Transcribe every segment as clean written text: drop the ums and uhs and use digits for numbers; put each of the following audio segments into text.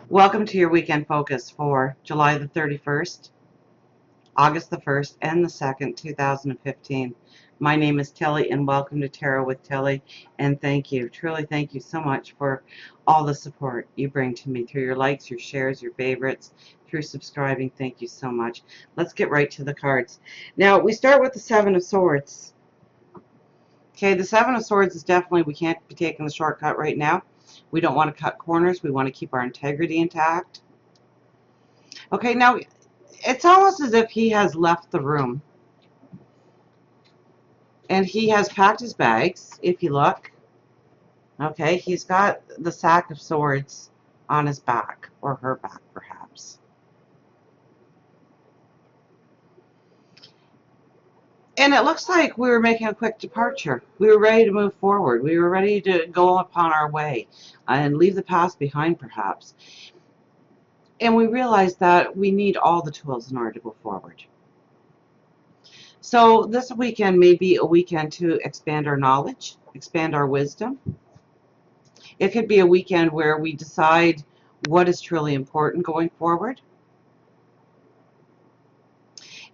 Welcome to your weekend focus for July the 31st, August the 1st, and the 2nd, 2015. My name is Tilly, and welcome to Tarot with Tilly. And thank you, truly thank you so much for all the support you bring to me through your likes, your shares, your favorites, through subscribing. Thank you so much. Let's get right to the cards. Now, we start with the Seven of Swords. Okay, the Seven of Swords is definitely, we can't be taking the shortcut right now. We don't want to cut corners. We want to keep our integrity intact. Okay, now it's almost as if he has left the room and he has packed his bags. If you look, okay, he's got the sack of swords on his back, or her back perhaps. And it looks like we were making a quick departure. We were ready to move forward. We were ready to go upon our way and leave the past behind perhaps. And we realized that we need all the tools in order to go forward. So this weekend may be a weekend to expand our knowledge, expand our wisdom. It could be a weekend where we decide what is truly important going forward.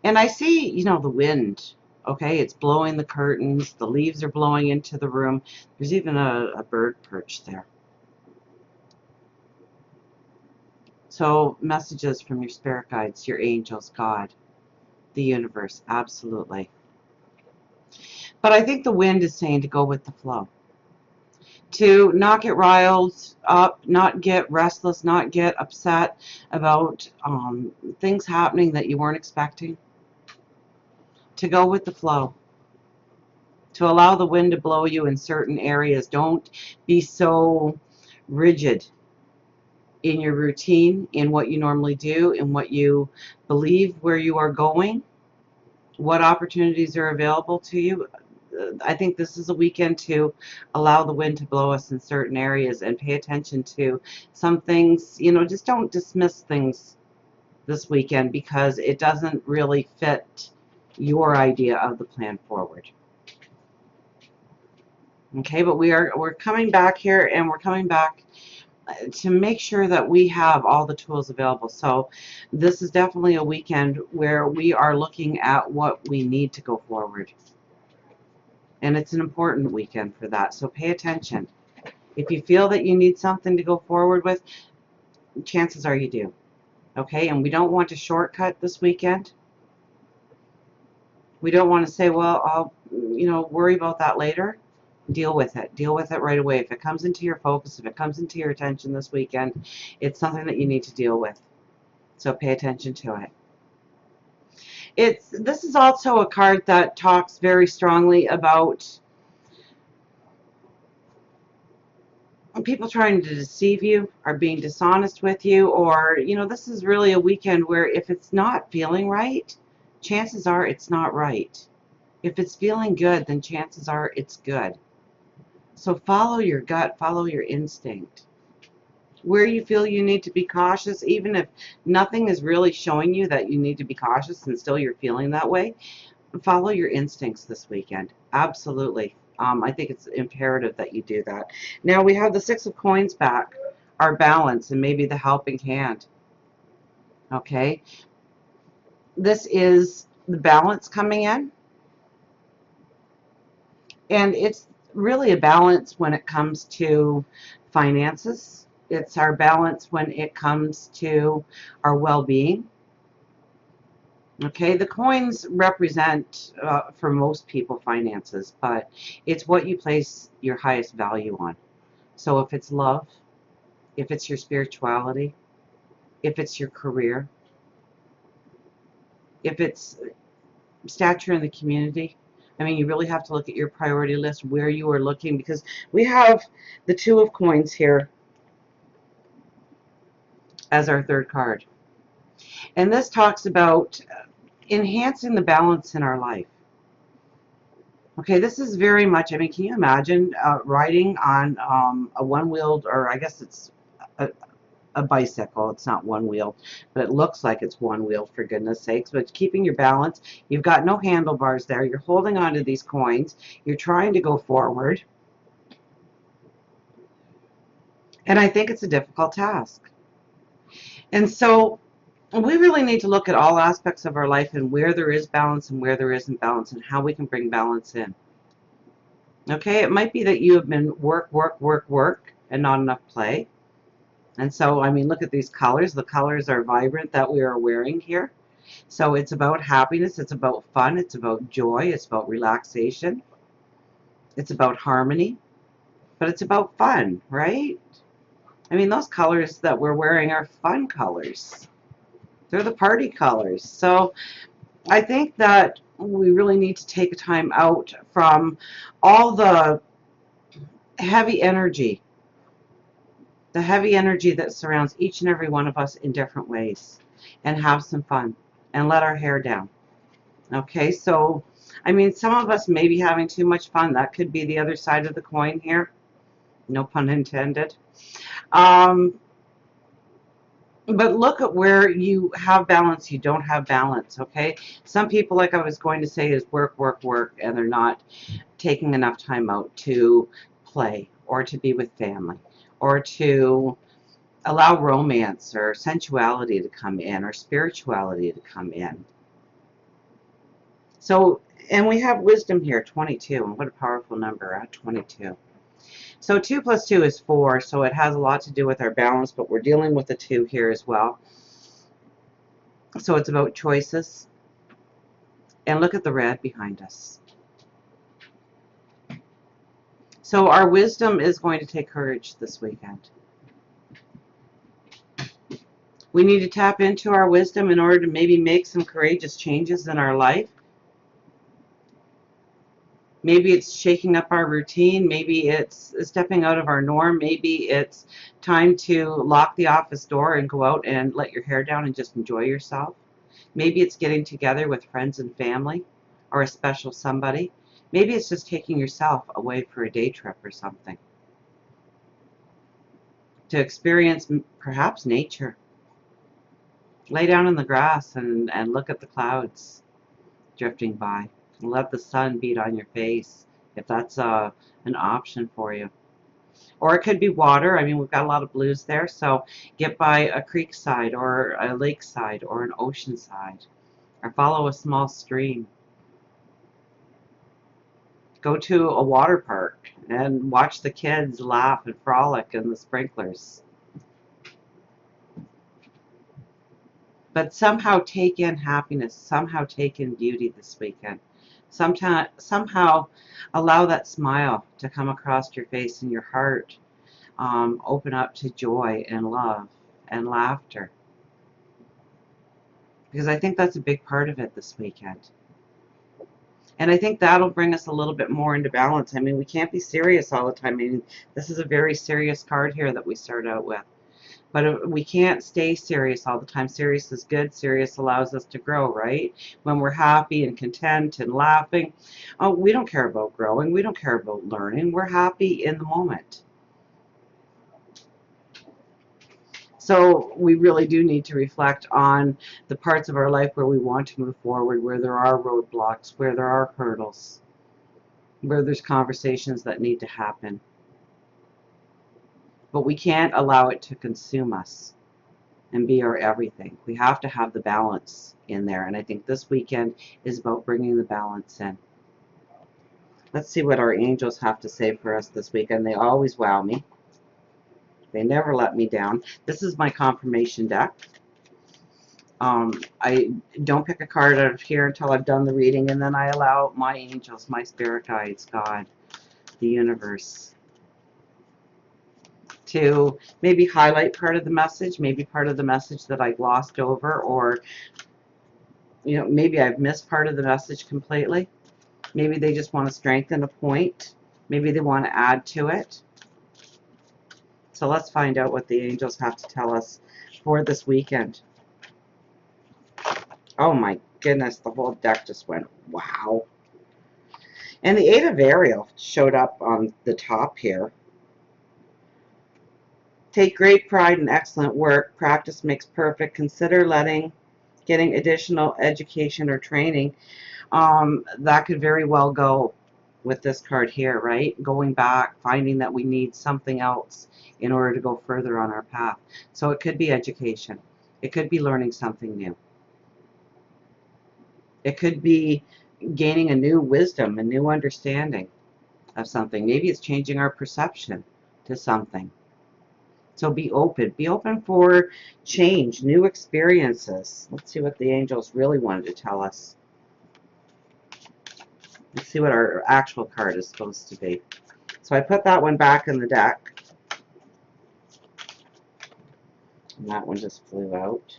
And I see, the wind. Okay, it's blowing the curtains. The leaves are blowing into the room. There's even a bird perched there. So messages from your spirit guides, your angels, God, the universe, absolutely. But I think the wind is saying to go with the flow. To not get riled up, not get restless, not get upset about things happening that you weren't expecting. To go with the flow. To allow the wind to blow you in certain areas. Don't be so rigid in your routine, in what you normally do, in what you believe where you are going, what opportunities are available to you. I think this is a weekend to allow the wind to blow us in certain areas and pay attention to some things. Just don't dismiss things this weekend because it doesn't really fit your idea of the plan forward. Okay, but we're coming back here, and we're coming back to make sure that we have all the tools available. So this is definitely a weekend where we are looking at what we need to go forward. And it's an important weekend for that. So pay attention. If you feel that you need something to go forward with, chances are you do. Okay, and we don't want to shortcut this weekend. We don't want to say, well, I'll, worry about that later. Deal with it. Deal with it right away. If it comes into your focus, if it comes into your attention this weekend, it's something that you need to deal with. So pay attention to it. This is also a card that talks very strongly about people trying to deceive you, or being dishonest with you, or, this is really a weekend where if it's not feeling right, chances are it's not right. If it's feeling good, then chances are it's good. So follow your gut, follow your instinct. Where you feel you need to be cautious, even if nothing is really showing you that you need to be cautious and still you're feeling that way, follow your instincts this weekend. Absolutely. I think it's imperative that you do that. Now we have the Six of Coins back, our balance, and maybe the helping hand. Okay. This is the balance coming in. And it's really a balance when it comes to finances. It's our balance when it comes to our well-being. Okay, the coins represent, for most people, finances, but it's what you place your highest value on. So if it's love, if it's your spirituality, if it's your career, if it's stature in the community, I mean, you really have to look at your priority list, where you are looking, because we have the Two of Coins here as our third card. And this talks about enhancing the balance in our life. Okay, this is very much, I mean, can you imagine riding on a one-wheeled, or I guess it's a bicycle. It's not one-wheeled, but it looks like it's one-wheeled, for goodness sakes. But keeping your balance, you've got no handlebars there. You're holding on to these coins. You're trying to go forward. And I think it's a difficult task. And so we really need to look at all aspects of our life and where there is balance and where there isn't balance and how we can bring balance in. Okay, it might be that you have been work, and not enough play. And so, I mean, look at these colors. The colors are vibrant that we are wearing here. So it's about happiness, it's about fun, it's about joy, it's about relaxation, it's about harmony, but it's about fun, right? I mean, those colors that we're wearing are fun colors. They're the party colors. So I think that we really need to take a time out from all heavy energy, the heavy energy that surrounds each and every one of us in different ways, and have some fun and let our hair down. Okay, so I mean, some of us may be having too much fun. That could be the other side of the coin here. No pun intended. Um, but look at where you have balance, you don't have balance, okay? Some people, like I was going to say, is work, and they're not taking enough time out to play or to be with family or to allow romance or sensuality to come in or spirituality to come in. So, and we have wisdom here, 22, and what a powerful number at 22. So 2 plus 2 is 4, so it has a lot to do with our balance, but we're dealing with the 2 here as well. So it's about choices. And look at the red behind us. So our wisdom is going to take courage this weekend. We need to tap into our wisdom in order to maybe make some courageous changes in our life. Maybe it's shaking up our routine. Maybe it's stepping out of our norm. Maybe it's time to lock the office door and go out and let your hair down and just enjoy yourself. Maybe it's getting together with friends and family or a special somebody. Maybe it's just taking yourself away for a day trip or something to experience perhaps nature. Lay down in the grass and look at the clouds drifting by. Let the sun beat on your face if that's an option for you. Or it could be water. I mean, we've got a lot of blues there, so get by a creek side or a lake side or an ocean side, or follow a small stream. Go to a water park and watch the kids laugh and frolic in the sprinklers. But somehow take in happiness, somehow take in beauty this weekend. Somehow allow that smile to come across your face and your heart. Open up to joy and love and laughter. Because I think that's a big part of it this weekend. And I think that'll bring us a little bit more into balance. I mean, we can't be serious all the time. I mean, this is a very serious card here that we start out with. But we can't stay serious all the time. Serious is good. Serious allows us to grow, right? When we're happy and content and laughing, we don't care about growing. We don't care about learning. We're happy in the moment. So we really do need to reflect on the parts of our life where we want to move forward, where there are roadblocks, where there are hurdles, where there's conversations that need to happen. But we can't allow it to consume us and be our everything. We have to have the balance in there, and I think this weekend is about bringing the balance in. Let's see what our angels have to say for us this weekend. They always wow me. They never let me down. This is my confirmation deck. I don't pick a card out of here until I've done the reading, and then I allow my angels, my spirit guides, God, the universe, to maybe highlight part of the message, maybe part of the message that I glossed over, or maybe I've missed part of the message completely. Maybe they just want to strengthen a point. Maybe they want to add to it. So let's find out what the angels have to tell us for this weekend. Oh my goodness, the whole deck just went wow. And the Eight of Ariel showed up on the top here. Take great pride in excellent work. Practice makes perfect. Consider getting additional education or training. That could very well go with this card here, right? Going back, finding that we need something else in order to go further on our path. So it could be education. It could be learning something new. It could be gaining a new wisdom, a new understanding of something. Maybe it's changing our perception to something. So be open. Be open for change, new experiences. Let's see what the angels really wanted to tell us. Let's see what our actual card is supposed to be. So I put that one back in the deck. And that one just flew out.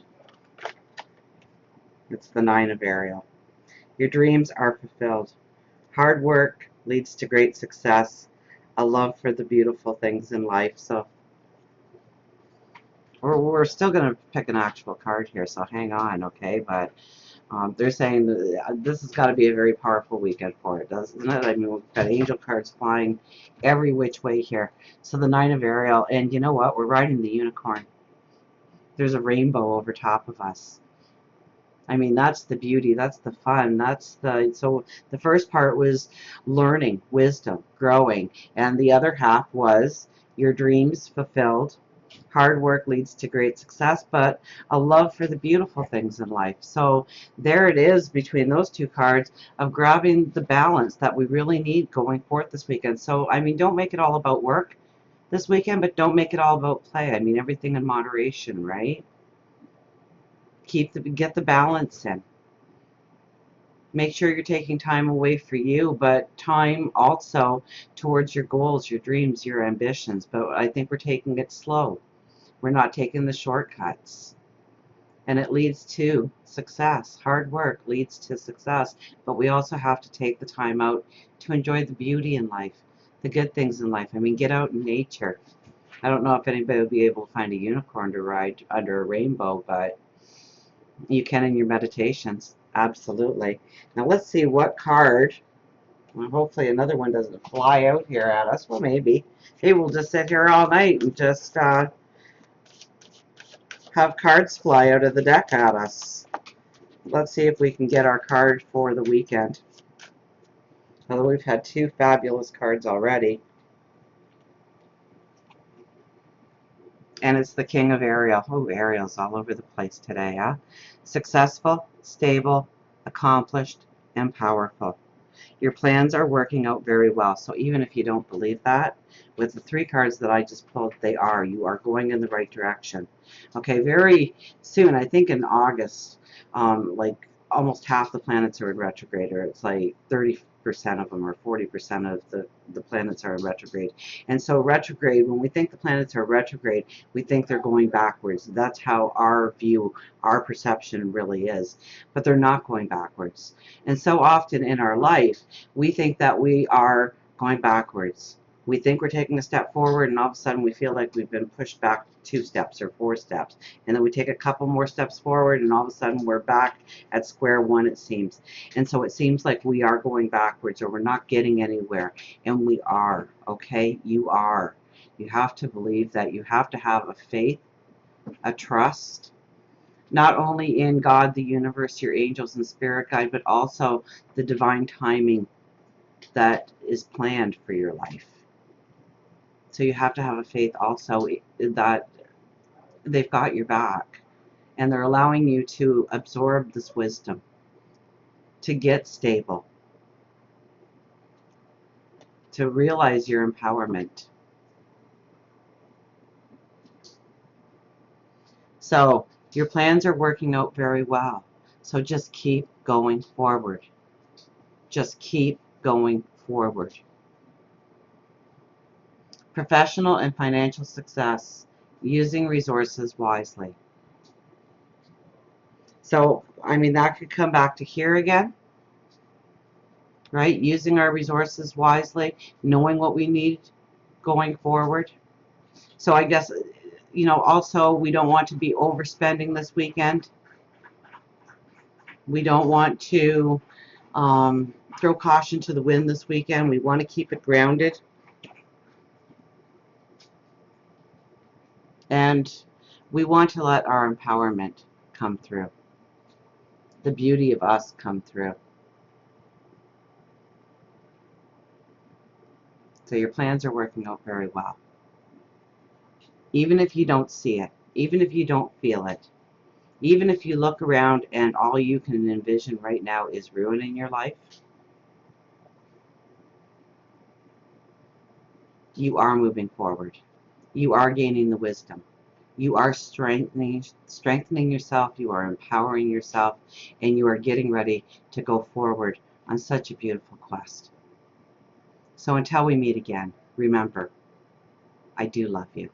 It's the Nine of Ariel. Your dreams are fulfilled. Hard work leads to great success. A love for the beautiful things in life. So we're still going to pick an actual card here, so hang on, okay? But they're saying that this has got to be a very powerful weekend for it, doesn't it? I mean, we've got angel cards flying every which way here. So the Nine of Ariel, and you know what? We're riding the unicorn. There's a rainbow over top of us. I mean, that's the beauty, that's the fun, so the first part was learning, wisdom, growing, and the other half was your dreams fulfilled. Hard work leads to great success, but a love for the beautiful things in life. So there it is between those two cards of grabbing the balance that we really need going forth this weekend. So, I mean, don't make it all about work this weekend, but don't make it all about play. I mean, everything in moderation, right? Get the balance in. Make sure you're taking time away for you, but time also towards your goals, your dreams, your ambitions. But I think we're taking it slow. We're not taking the shortcuts. And it leads to success. Hard work leads to success. But we also have to take the time out to enjoy the beauty in life, the good things in life. I mean, get out in nature. I don't know if anybody will be able to find a unicorn to ride under a rainbow, but you can in your meditations. Absolutely. Now let's see what card. Well, hopefully another one doesn't fly out here at us. Well, maybe. Maybe we'll just sit here all night and just have cards fly out of the deck at us. Let's see if we can get our card for the weekend. Although we've had two fabulous cards already. And it's the King of Ariel. Oh, Ariel's all over the place today, huh? Successful, stable, accomplished, and powerful. Your plans are working out very well. So even if you don't believe that, with the three cards that I just pulled, you are going in the right direction. Okay, very soon, I think in August, like almost half the planets are in retrograde, or it's like 30% of them or 40% of the planets are in retrograde. And so retrograde, when we think the planets are retrograde, we think they're going backwards. That's how our view, our perception really is. But they're not going backwards. And so often in our life, we think that we are going backwards. We think we're taking a step forward, and all of a sudden we feel like we've been pushed back 2 steps or 4 steps. And then we take a couple more steps forward, and all of a sudden we're back at square one, it seems. And so it seems like we are going backwards, or we're not getting anywhere. And we are, okay? You are. You have to believe that. You have to have a faith, a trust, not only in God, the universe, your angels and spirit guide, but also the divine timing that is planned for your life. So you have to have a faith also that they've got your back, and they're allowing you to absorb this wisdom, to get stable, to realize your empowerment. So your plans are working out very well. So just keep going forward. Just keep going forward. Professional and financial success, using resources wisely. So, I mean, that could come back to here again, right? Using our resources wisely, knowing what we need going forward. So I guess, you know, also we don't want to be overspending this weekend. We don't want to throw caution to the wind this weekend. We want to keep it grounded. And we want to let our empowerment come through. The beauty of us come through. So your plans are working out very well. Even if you don't see it, even if you don't feel it, Even if you look around and all you can envision right now is ruin in your life, you are moving forward. You are gaining the wisdom. You are strengthening yourself, you are empowering yourself, and you are getting ready to go forward on such a beautiful quest. So until we meet again, remember, I do love you.